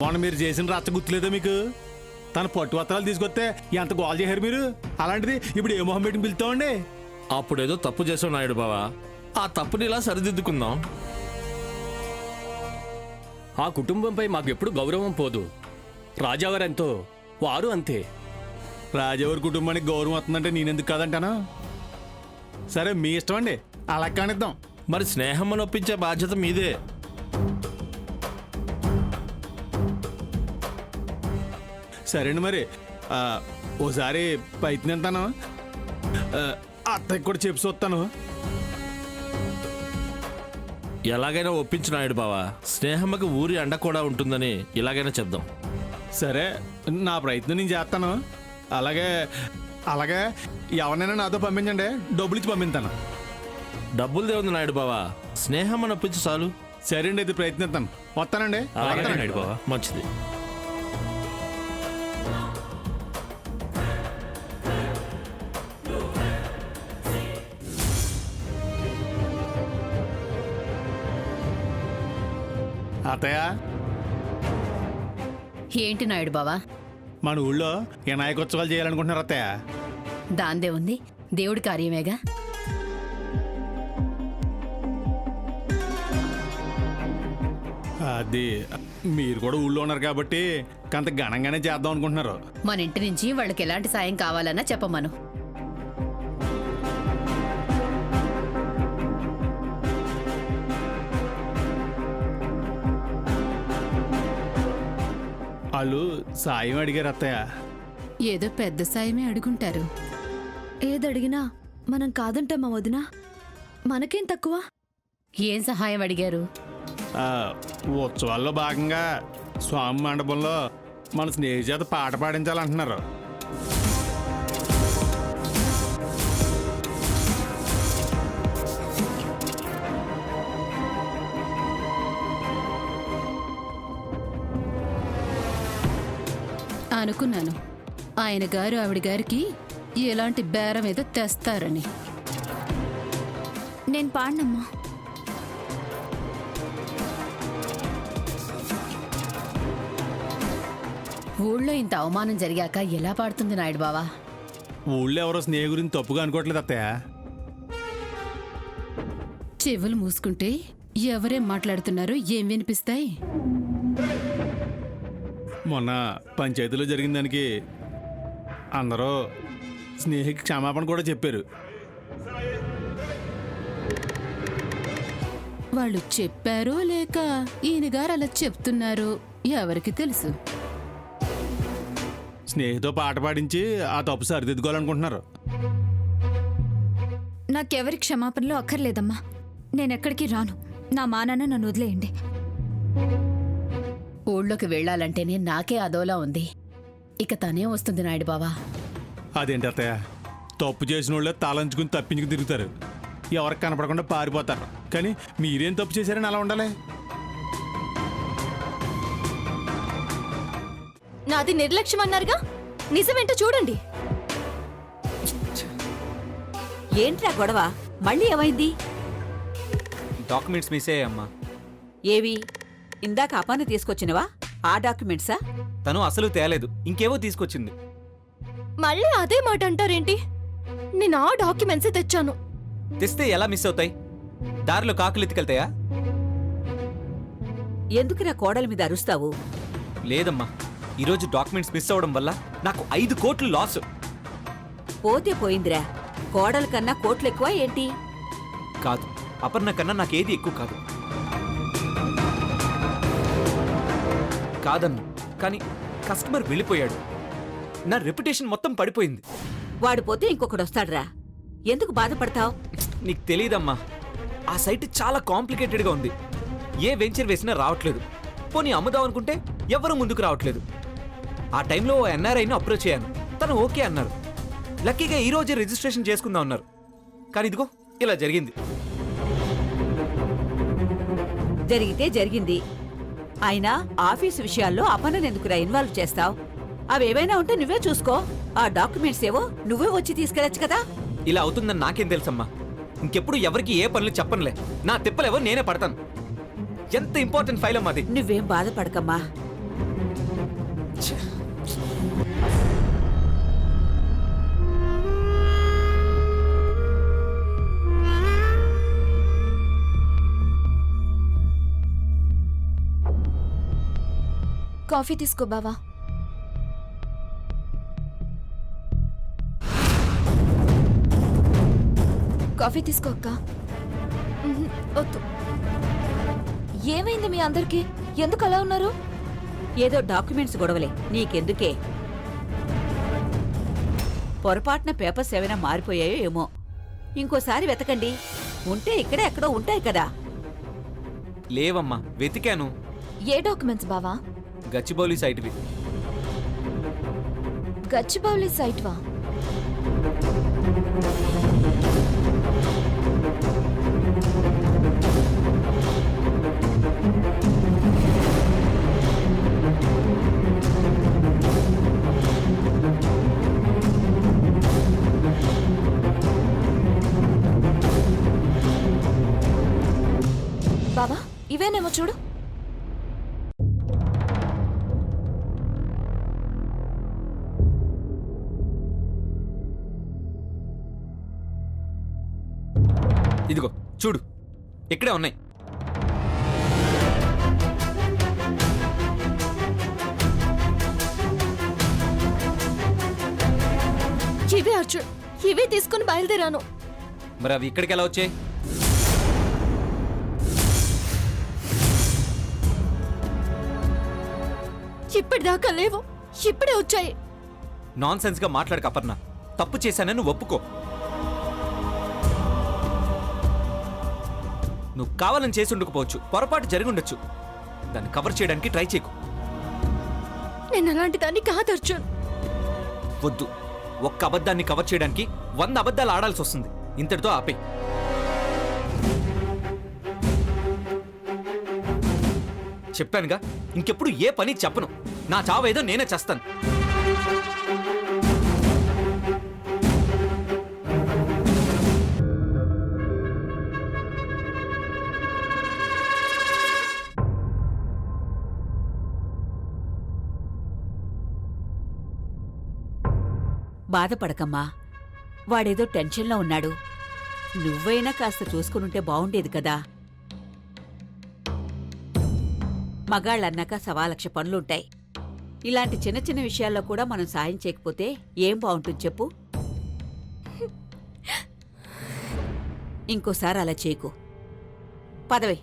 మొన్న మీరు చేసిన రచ్చ గుర్తులేదా మీకు? తన పట్టు వస్త్రాలు తీసుకొస్తే ఎంత గోల్ చేశారు మీరు. అలాంటిది ఇప్పుడు ఏ మొహం పెట్టి పిలుస్తామండి? అప్పుడేదో తప్పు చేసావు నాయుడు బావా, ఆ తప్పుని ఇలా సరిదిద్దుకుందాం. ఆ కుటుంబంపై మాకు ఎప్పుడు గౌరవం పోదు. రాజావారెంతో వారు అంతే. రాజావారి కుటుంబానికి గౌరవం వస్తుందంటే నేనెందుకు కాదంటాను? సరే మీ ఇష్టం అండి, అలా కానిద్దాం. మరి స్నేహమ్మను ఒప్పించే బాధ్యత మీదే. సరేండి మరి ఓసారి ప్రయత్నిస్తాను. అత్తయ్యకి కూడా చెప్పి చూస్తాను. ఎలాగైనా ఒప్పించు నాయుడు బావా, స్నేహమ్మకి ఊరి అండ కూడా ఉంటుందని ఇలాగైనా చెప్దాం. సరే నా ప్రయత్నం నేను చేస్తాను. అలాగే అలాగే ఎవరినైనా నాతో పంపించండి, డబ్బులు ఇచ్చి పంపిస్తాను. డబ్బులు దేవుంది నాయుడు బావా, స్నేహమ్మను ఒప్పించు చాలు. సరే అండి, అయితే ప్రయత్నిస్తాను. వస్తానండి. నాయుడు బావా. మంచిది. అత్తయ్య, ఏంటి నాయుడు బావా? మన ఊళ్ళో వినాయకోత్సవాలు చేయాలనుకుంటున్నారు అత్తయ్య. దాందే ఉంది, దేవుడి కార్యమేగా. అది మీరు కూడా ఊళ్ళో ఉన్నారు కాబట్టి కొంత ఘనంగానే చేద్దాం అనుకుంటున్నారు. మన ఇంటి నుంచి వాళ్ళకి ఎలాంటి సాయం కావాలన్నా చెప్పమను. వాళ్ళు సాయం అడిగారు అత్తయ్య. ఏదో పెద్ద సాయమే అడుగుంటారు. ఏదడిగినా మనం కాదంటామా వదినా? మనకేం తక్కువ? ఏం సహాయం అడిగారు? ఉత్సవాల్లో భాగంగా స్వామి మండపంలో మన స్నేహితుల పాట పాడించాలంటున్నారు. అనుకున్నాను ఆయన గారు ఆవిడ గారికి ఎలాంటి బేరం ఏదో తెస్తారని. నేను పాడినమ్మా. ఊళ్ళో ఇంత అవమానం జరిగాక ఎలా పాడుతుంది నాయుడు బావా? ఊళ్ళో ఎవరో స్నేహ గురించి తప్పుగా అనుకోవట్లేదు అత్తయ్య. చెవులు మూసుకుంటే ఎవరేం మాట్లాడుతున్నారో ఏం వినిపిస్తాయి? మొన్న పంచాయతీలో జరిగిన దానికి అందరూ స్నేహికి క్షమాపణ కూడా చెప్పారు. వాళ్ళు చెప్పారో లేక ఈయన గారు అలా చెప్తున్నారో ఎవరికి తెలుసు. స్నేహితో పాట పాడించి ఆ తప్పు సరిదిద్దుకోవాలనుకుంటున్నారు. నాకెవరి క్షమాపణలు అక్కర్లేదమ్మా. నేనెక్కడికి రాను. నా మానాన్న నన్ను వదిలేయండి. ఊళ్ళోకి వెళ్ళాలంటేనే నాకే అదోలా ఉంది. ఇక తనే వస్తుంది నాయుడు బావా. అదేంటి అత్తయ్య, తప్పు చేసిన వాళ్ళే తలంచుకుని తప్పించుకుని తిరుగుతారు, ఎవరికి కనపడకుండా పారిపోతారు. కానీ మీరేం తప్పు చేశారని అలా ఉండాలి? నాది నిర్లక్ష్యం అన్నారుగా, నిజమేంటో చూడండి. ఏంట్రా గొడవ? మళ్ళీ ఏమైంది? డాక్యుమెంట్స్ మిస్ అయ్యాయమ్మా. ఏవి? ఇందాక అపాన్ని తీసుకొచ్చినవా? ఆ డాక్యుమెంట్సా? తను అసలు తేలేదు, ఇంకేవో తీసుకొచ్చింది. మళ్ళీ అదే మాట అంటారేంటి? నేను ఆ డాక్యుమెంట్స్ తెచ్చాను. తెస్తే ఎలా మిస్ అవుతాయి? దారిలో కాకులు ఎత్తుకెళ్తాయా? ఎందుకురా కోడల మీద అరుస్తావు? లేదమ్మా, ఈరోజు డాక్యుమెంట్స్ మిస్ అవడం వల్ల నాకు 5 కోట్లు లాస్. పోతే పోయిందిరా. కోడల కన్నా కోట్లు ఎక్కువ ఏంటి? కాదు, అపర్ణ కన్నా నాకేది ఎక్కువ కాదు. కాదన్ను, కానీ కస్టమర్ వెళ్ళిపోయాడు. నా రెప్యుటేషన్ మొత్తం పడిపోయింది. వాడు పోతే ఇంకొకడు వస్తాడ్రా. ఎందుకు బాధపడతావు? నీకు తెలియదమ్మా, ఆ సైట్ చాలా కాంప్లికేటెడ్గా ఉంది. ఏ వెంచర్ వేసినా రావట్లేదు. పోనీ అమ్ముదాం అనుకుంటే ఎవరు ముందుకు రావట్లేదు. ఆ టైంలో ఓ ఎన్ఆర్ఐని అప్రోచ్ అయ్యాను, తను ఓకే అన్నారు. లక్కీగా ఈ రోజే రిజిస్ట్రేషన్ చేసుకుందాం అన్నారు. కానీ ఇదిగో ఇలా జరిగింది. జరిగితే జరిగింది. అయినా ఆఫీసు విషయాల్లో అపననెందుకురా ఇన్వాల్వ్ చేస్తావు? అవేవైనా ఉంటే నువ్వే చూసుకో. ఆ డాక్యుమెంట్స్ ఏవో నువ్వే వచ్చి తీసుకెళ్ళచ్చు కదా. ఇలా అవుతుందని నాకేం తెలుసమ్మా. ఇంకెప్పుడు ఎవరికి ఏ పనులు చెప్పనులే. నా తిప్పలేవో నేనే పడతాను. ఎంత ఇంపార్టెంట్ ఫైల్ అమ్మా అది. నువ్వేం బాధపడకమ్మా. కాఫీ తీసుకో బావా. కాఫీ తీసుకో అక్క. వద్దు. ఏమైంది మీ అందరికి? ఎందుకు అలా ఉన్నారు? ఏదో డాక్యుమెంట్స్ గొడవలే, నీకెందుకే? పొరపాటున పేపర్స్ ఏమైనా మారిపోయాయో ఏమో. ఇంకోసారి వెతకండి, ఉంటే ఇక్కడే ఎక్కడో ఉంటాయి కదా. లేవమ్మా, వెతికాను. ఏ డాక్యుమెంట్స్ బావా? గచ్చిబౌలి సైట్వి. గచ్చిబౌలి సైట్ వా? బావా ఇవేనేమో చూడు. ఇదిగో చూడు, ఇక్కడే ఉన్నాయి. ఇవే అర్జున్, ఇవే తీసుకుని బయలుదేరాను. మరి అవి ఇక్కడికి ఎలా వచ్చాయి? ఇప్పటిదాకా లేవు, ఇప్పుడే వచ్చాయి. నాన్ సెన్స్ గా మాట్లాడక అపర్ణ. తప్పు చేశానని ఒప్పుకో. నువ్వు కావాలని చేసి ఉండకపోవచ్చు, పొరపాటు జరిగి ఉండొచ్చు. దాన్ని కవర్ చేయడానికి ట్రై చేయకు. నేను అలాంటి దాన్ని కాదు అర్జున్. వద్దు, ఒక్క అబద్ధాన్ని కవర్ చేయడానికి 100 అబద్ధాలు ఆడాల్సి వస్తుంది. ఇంతటితో ఆపే. చెప్పానుగా, ఇంకెప్పుడు ఏ పని చెప్పను. నా చావేదో నేనే చేస్తాను. బాధపడకమ్మా, వాడేదో టెన్షన్లో ఉన్నాడు. నువ్వైనా కాస్త చూసుకునుంటే బావుండేది కదా. మగాళ్ళన్నాక 1,00,000 పనులుంటాయి. ఇలాంటి చిన్న చిన్న విషయాల్లో కూడా మనం సాయం చేయకపోతే ఏం బావుంటుంది చెప్పు? ఇంకోసారి అలా చేయకు. పదవి.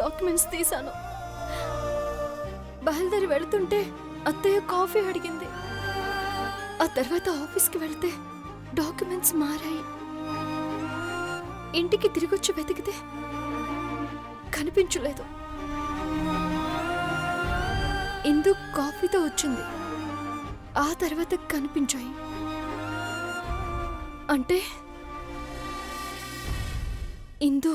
డాక్యుమెంట్స్ తీశాను. బయలుదేరి వెళుతుంటే అత్తయ్య కాఫీ అడిగింది. ఆ తర్వాత ఆఫీస్కి వెళితే డాక్యుమెంట్స్ మారాయి. ఇంటికి తిరిగొచ్చి వెతికితే కనిపించలేదు. ఇందు కాఫీతో వచ్చింది. ఆ తర్వాత కనిపించాయి. అంటే ఇందు